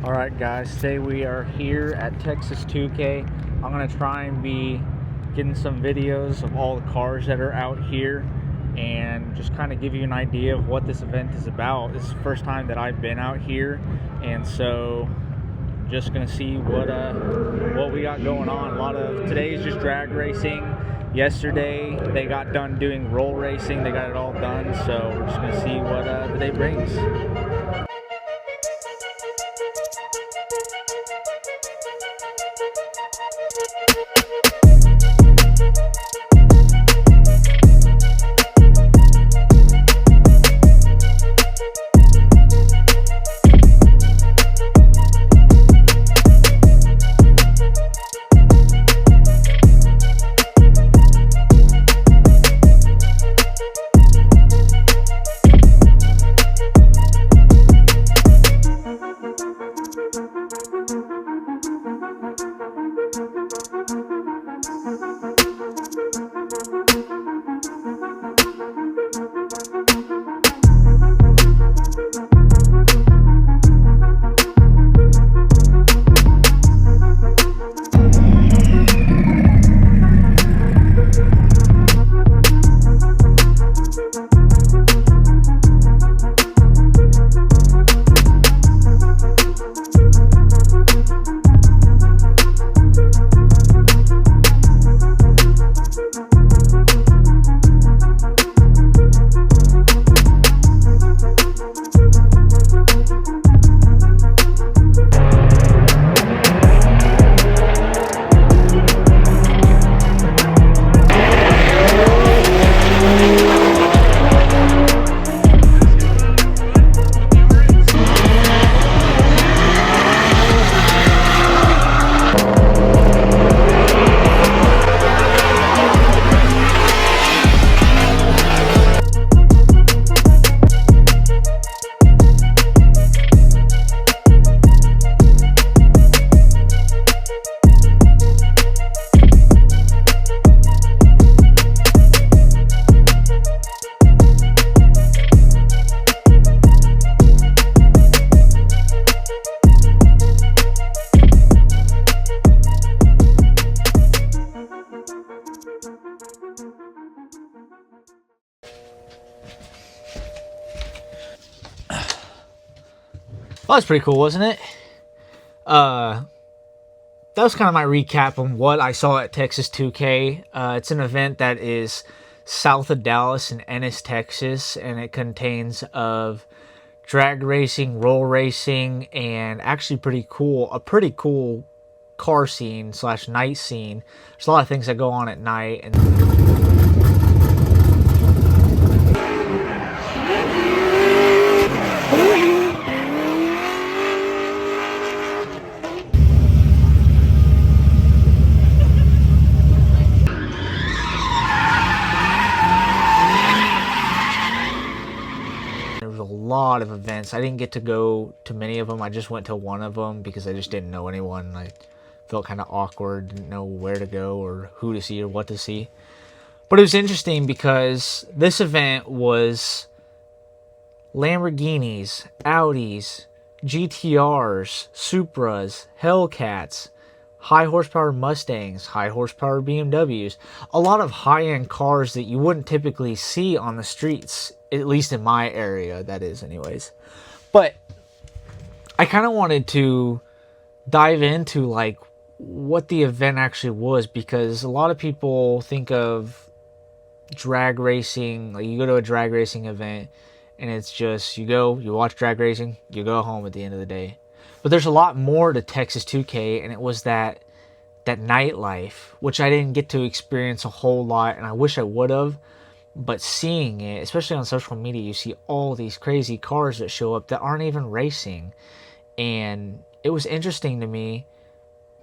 Alright guys, today we are here at Texas 2K. I'm going to try and be getting some videos of all the cars that are out here and just kind of give you an idea of what this event is about. This is the first time that I've been out here, and so just going to see what we got going on. Today is just drag racing. Yesterday they got done doing roll racing. They got it all done, so we're just going to see what the day brings. Well, that's pretty cool, wasn't it? That was kind of my recap on what I saw at Texas 2K. It's an event that is south of Dallas in Ennis, Texas, and it contains of drag racing, roll racing, and actually a pretty cool car scene / night scene. There's a lot of things that go on at night, and lot of events. I didn't get to go to many of them. I just went to one of them because I just didn't know anyone. I felt kind of awkward, didn't know where to go or who to see or what to see. But it was interesting because this event was Lamborghinis, Audis, GTRs, Supras, Hellcats, high horsepower Mustangs, high horsepower BMWs, a lot of high-end cars that you wouldn't typically see on the streets, at least in my area, that is anyways. But I kind of wanted to dive into like what the event actually was, because a lot of people think of drag racing, like you go to a drag racing event and it's just you go, you watch drag racing, you go home at the end of the day. But there's a lot more to Texas 2K, and it was that nightlife, which I didn't get to experience a whole lot, and I wish I would have. But seeing it, especially on social media, you see all these crazy cars that show up that aren't even racing. And it was interesting to me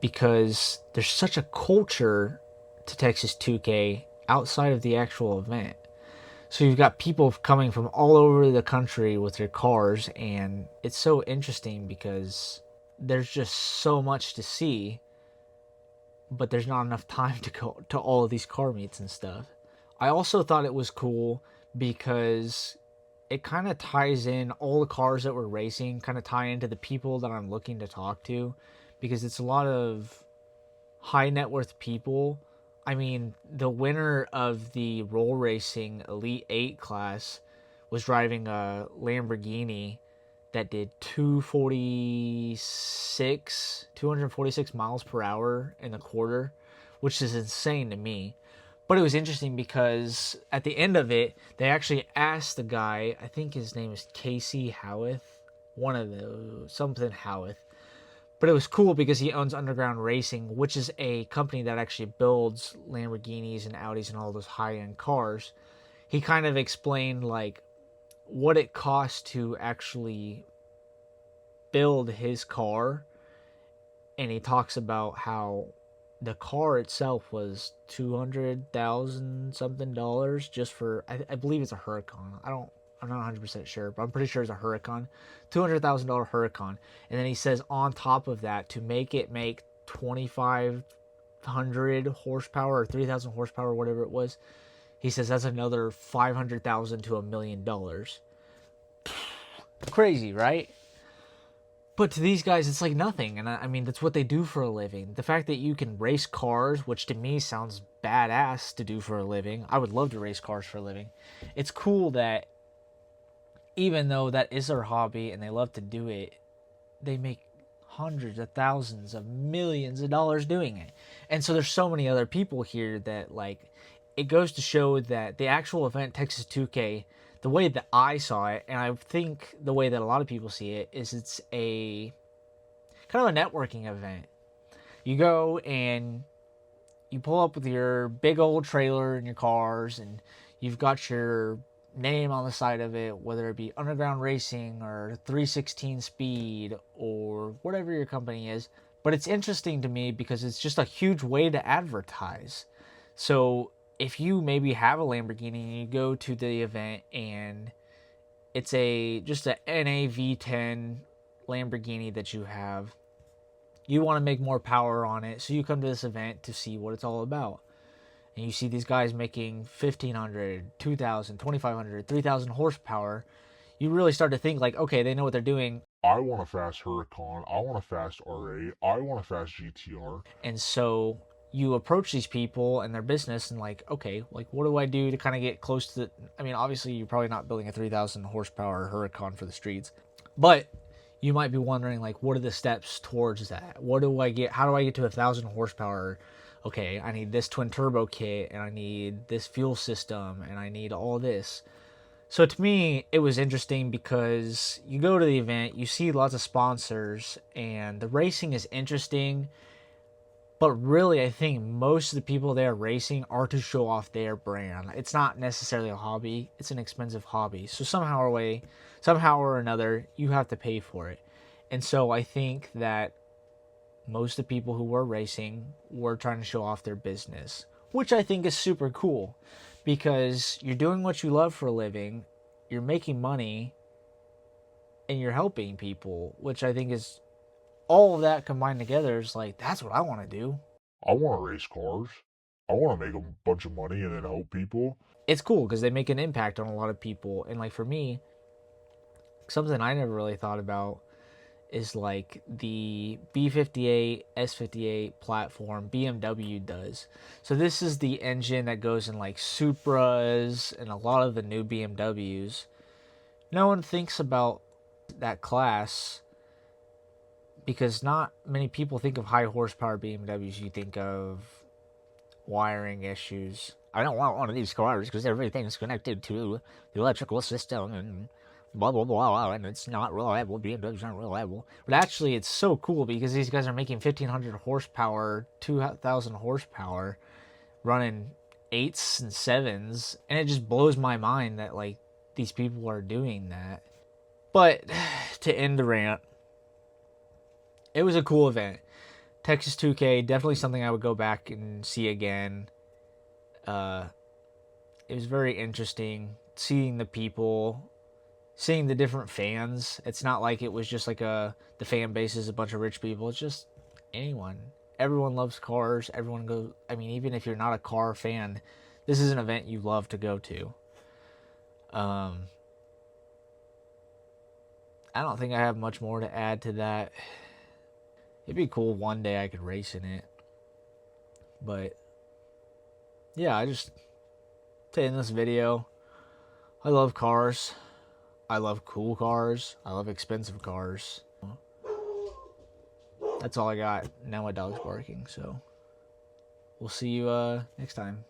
because there's such a culture to Texas 2K outside of the actual event. So you've got people coming from all over the country with their cars, and it's so interesting because there's just so much to see, but there's not enough time to go to all of these car meets and stuff. I also thought it was cool because it kind of ties in all the cars that we're racing, kind of tie into the people that I'm looking to talk to, because it's a lot of high net worth people. I mean, the winner of the roll racing Elite 8 class was driving a Lamborghini that did 246 miles per hour in the quarter, which is insane to me. But it was interesting because at the end of it, they actually asked the guy, I think his name is Casey Howarth, one of those, something Howarth. But it was cool because he owns Underground Racing, which is a company that actually builds Lamborghinis and Audis and all those high-end cars. He kind of explained like what it costs to actually build his car, and he talks about how the car itself was $200,000 something dollars just for I believe it's a Huracan. I'm not 100% sure, but I'm pretty sure it's a Huracan. $200,000 Huracan. And then he says on top of that, to make it make 2,500 horsepower or 3,000 horsepower, whatever it was, he says that's another 500,000 to $1,000,000. Crazy, right? But to these guys, it's like nothing. And I mean, that's what they do for a living. The fact that you can race cars, which to me sounds badass to do for a living. I would love to race cars for a living. It's cool that even though that is their hobby and they love to do it, they make hundreds of thousands of millions of dollars doing it. And so there's so many other people here that, like, it goes to show that the actual event, Texas 2K, the way that I saw it, and I think the way that a lot of people see it, is it's a kind of a networking event. You go and you pull up with your big old trailer and your cars, and you've got your name on the side of it, whether it be Underground Racing or 316 Speed or whatever your company is. But it's interesting to me because it's just a huge way to advertise. So if you maybe have a Lamborghini and you go to the event and it's just a NAV10 Lamborghini that you have, you want to make more power on it, so you come to this event to see what it's all about. And you see these guys making 1,500, 2,000, 2,500, 3,000 horsepower. You really start to think like, okay, they know what they're doing. I want a fast Huracan. I want a fast R8. I want a fast GTR. And so you approach these people and their business and like, okay, like what do I do to kind of get close to I mean, obviously you're probably not building a 3,000 horsepower Huracan for the streets, but you might be wondering like, what are the steps towards that? What do I get? How do I get to 1,000 horsepower? Okay, I need this twin turbo kit and I need this fuel system and I need all this. So to me, it was interesting because you go to the event, you see lots of sponsors, and the racing is interesting. But really, I think most of the people there racing are to show off their brand. It's not necessarily a hobby; it's an expensive hobby. So somehow or another, you have to pay for it. And so I think that most of the people who were racing were trying to show off their business, which I think is super cool because you're doing what you love for a living, you're making money, and you're helping people, which I think is all of that combined together is like, that's what I want to do. I want to race cars. I want to make a bunch of money and then help people. It's cool because they make an impact on a lot of people. And like for me, something I never really thought about is like the B58, S58 platform BMW does. So this is the engine that goes in like Supras and a lot of the new BMWs. No one thinks about that class because not many people think of high horsepower BMWs. You think of wiring issues. I don't want one of these cars because everything's connected to the electrical system and blah blah blah, and it's not reliable. BMW's not reliable. But actually, it's so cool because these guys are making 1,500 horsepower, 2,000 horsepower, running eights and sevens, and it just blows my mind that like these people are doing that. But to end the rant, it was a cool event. Texas 2K, definitely something I would go back and see again. It was very interesting seeing the people, seeing the different fans. It's not like it was just like the fan base is a bunch of rich people. It's just anyone. Everyone loves cars. Everyone goes. I mean, even if you're not a car fan, this is an event you love to go to. I don't think I have much more to add to that. It'd be cool one day I could race in it. But yeah, I just say in this video, I love cars. I love cool cars. I love expensive cars. That's all I got. Now my dog's barking, so we'll see you next time.